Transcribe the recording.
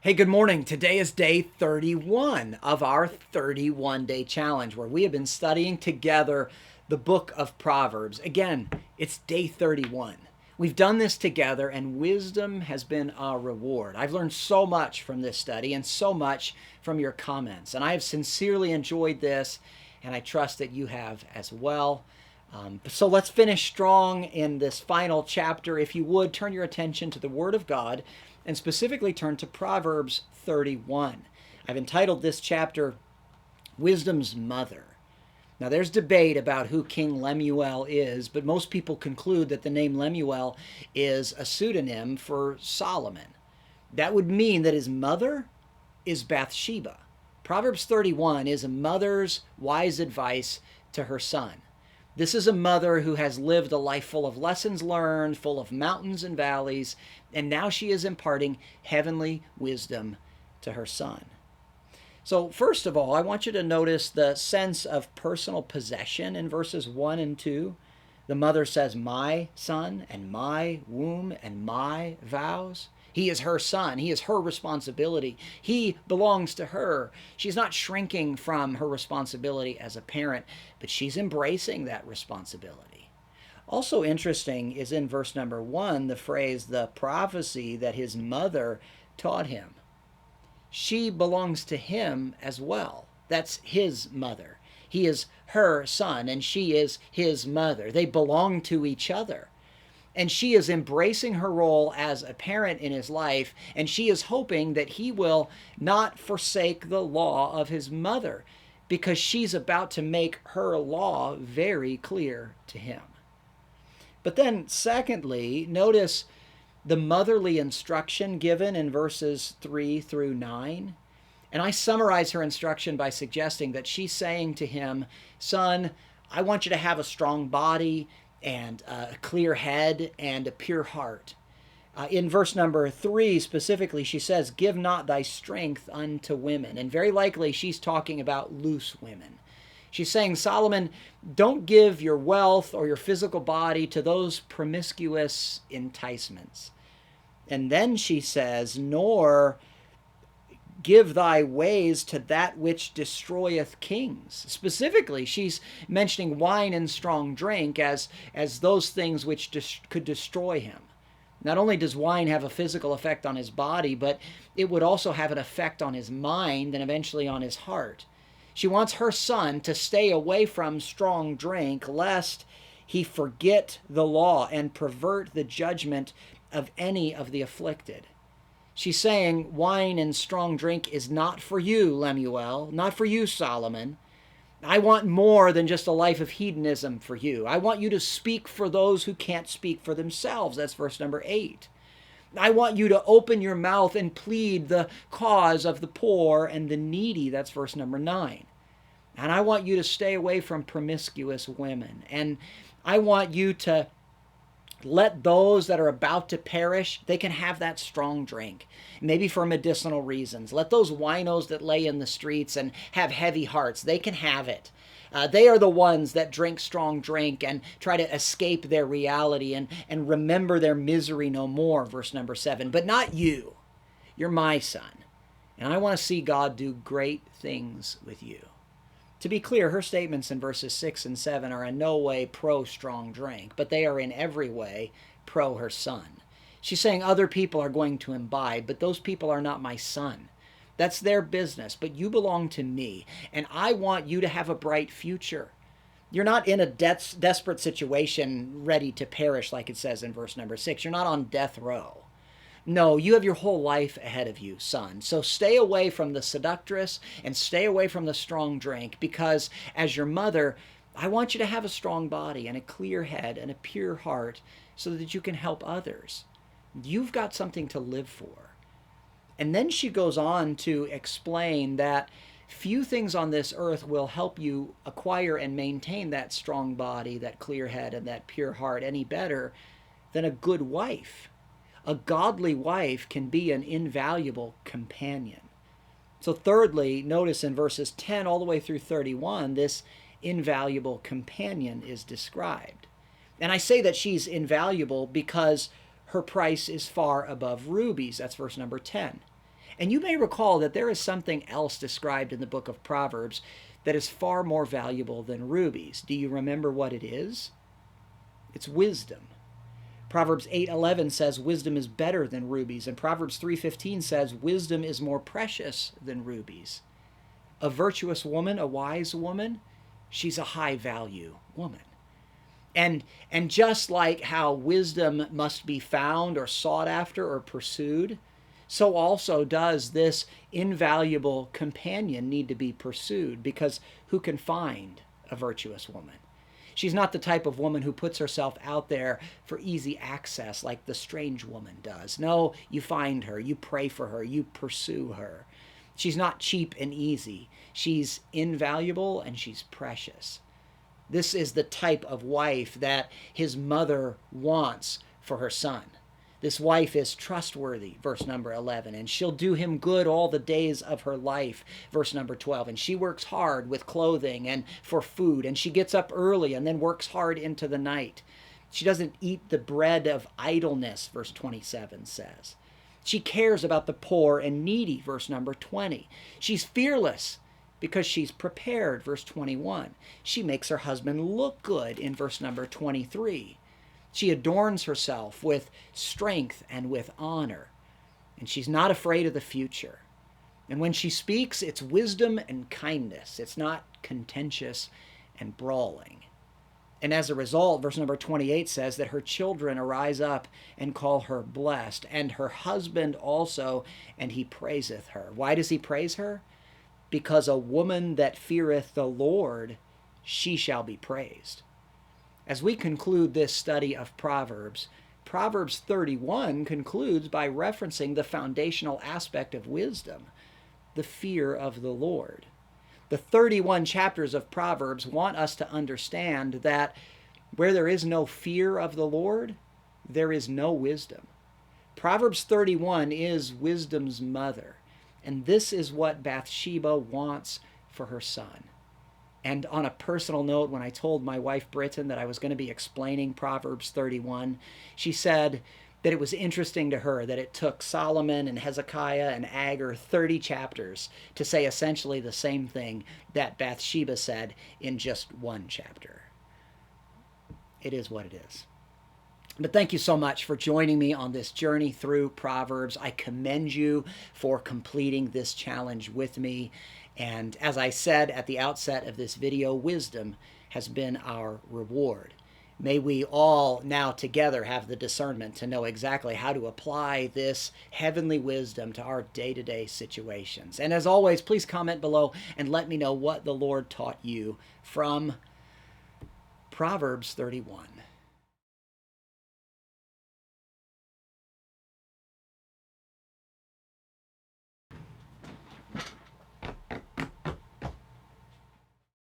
Hey, good morning. Today is day 31 of our 31-day challenge where we have been studying together the book of Proverbs. Again, it's day 31. We've done this together and wisdom has been our reward. I've learned so much from this study and so much from your comments, and I have sincerely enjoyed this, and I trust that you have as well. So let's finish strong in this final chapter. If you would, turn your attention to the Word of God and specifically turn to Proverbs 31. I've entitled this chapter, Wisdom's Mother. Now, there's debate about who King Lemuel is, but most people conclude that the name Lemuel is a pseudonym for Solomon. That would mean that his mother is Bathsheba. Proverbs 31 is a mother's wise advice to her son. This is a mother who has lived a life full of lessons learned, full of mountains and valleys, and now she is imparting heavenly wisdom to her son. So first of all, I want you to notice the sense of personal possession in verses 1 and 2. The mother says, "My son, and my womb, and my vows." He is her son. He is her responsibility. He belongs to her. She's not shrinking from her responsibility as a parent, but she's embracing that responsibility. Also interesting is in verse number 1, the phrase, the prophecy that his mother taught him. She belongs to him as well. That's his mother. He is her son, and she is his mother. They belong to each other. And she is embracing her role as a parent in his life, and she is hoping that he will not forsake the law of his mother, because she's about to make her law very clear to him. But then, secondly, notice the motherly instruction given in verses 3 through 9. And I summarize her instruction by suggesting that she's saying to him, "Son, I want you to have a strong body and a clear head and a pure heart." In verse number 3 specifically, she says, "Give not thy strength unto women." And very likely she's talking about loose women. She's saying, Solomon, don't give your wealth or your physical body to those promiscuous enticements. And then she says, "Nor give thy ways to that which destroyeth kings." Specifically, she's mentioning wine and strong drink as those things which could destroy him. Not only does wine have a physical effect on his body, but it would also have an effect on his mind and eventually on his heart. She wants her son to stay away from strong drink, lest he forget the law and pervert the judgment of any of the afflicted. She's saying wine and strong drink is not for you, Lemuel, not for you, Solomon. I want more than just a life of hedonism for you. I want you to speak for those who can't speak for themselves. That's verse number 8. I want you to open your mouth and plead the cause of the poor and the needy. That's verse number 9. And I want you to stay away from promiscuous women. And I want you to let those that are about to perish, they can have that strong drink, maybe for medicinal reasons. Let those winos that lay in the streets and have heavy hearts, they can have it. They are the ones that drink strong drink and try to escape their reality and remember their misery no more, verse number 7. But not you. You're my son. And I want to see God do great things with you. To be clear, her statements in verses 6 and 7 are in no way pro-strong drink, but they are in every way pro her son. She's saying other people are going to imbibe, but those people are not my son. That's their business, but you belong to me, and I want you to have a bright future. You're not in a desperate situation ready to perish, like it says in verse number 6. You're not on death row. No, you have your whole life ahead of you, son. So stay away from the seductress and stay away from the strong drink, because as your mother, I want you to have a strong body and a clear head and a pure heart so that you can help others. You've got something to live for. And then she goes on to explain that few things on this earth will help you acquire and maintain that strong body, that clear head, and that pure heart any better than a good wife. A godly wife can be an invaluable companion. So thirdly, notice in verses 10 all the way through 31, this invaluable companion is described. And I say that she's invaluable because her price is far above rubies. That's verse number 10. And you may recall that there is something else described in the book of Proverbs that is far more valuable than rubies. Do you remember what it is? It's wisdom. Proverbs 8:11 says wisdom is better than rubies, and Proverbs 3:15 says wisdom is more precious than rubies. A virtuous woman, a wise woman, she's a high-value woman. And just like how wisdom must be found or sought after or pursued, so also does this invaluable companion need to be pursued, because who can find a virtuous woman? She's not the type of woman who puts herself out there for easy access like the strange woman does. No, you find her, you pray for her, you pursue her. She's not cheap and easy. She's invaluable and she's precious. This is the type of wife that his mother wants for her son. This wife is trustworthy, verse number 11, and she'll do him good all the days of her life, verse number 12. And she works hard with clothing and for food, and she gets up early and then works hard into the night. She doesn't eat the bread of idleness, verse 27 says. She cares about the poor and needy, verse number 20. She's fearless because she's prepared, verse 21. She makes her husband look good in verse number 23. She adorns herself with strength and with honor, and she's not afraid of the future. And when she speaks, it's wisdom and kindness. It's not contentious and brawling. And as a result, verse number 28 says that her children arise up and call her blessed, and her husband also, and he praiseth her. Why does he praise her? Because a woman that feareth the Lord, she shall be praised. As we conclude this study of Proverbs, Proverbs 31 concludes by referencing the foundational aspect of wisdom, the fear of the Lord. The 31 chapters of Proverbs want us to understand that where there is no fear of the Lord, there is no wisdom. Proverbs 31 is wisdom's mother, and this is what Bathsheba wants for her son. And on a personal note, when I told my wife, Britton, that I was going to be explaining Proverbs 31, she said that it was interesting to her that it took Solomon and Hezekiah and Agur 30 chapters to say essentially the same thing that Bathsheba said in just one chapter. It is what it is. But thank you so much for joining me on this journey through Proverbs. I commend you for completing this challenge with me. And as I said at the outset of this video, wisdom has been our reward. May we all now together have the discernment to know exactly how to apply this heavenly wisdom to our day-to-day situations. And as always, please comment below and let me know what the Lord taught you from Proverbs 31.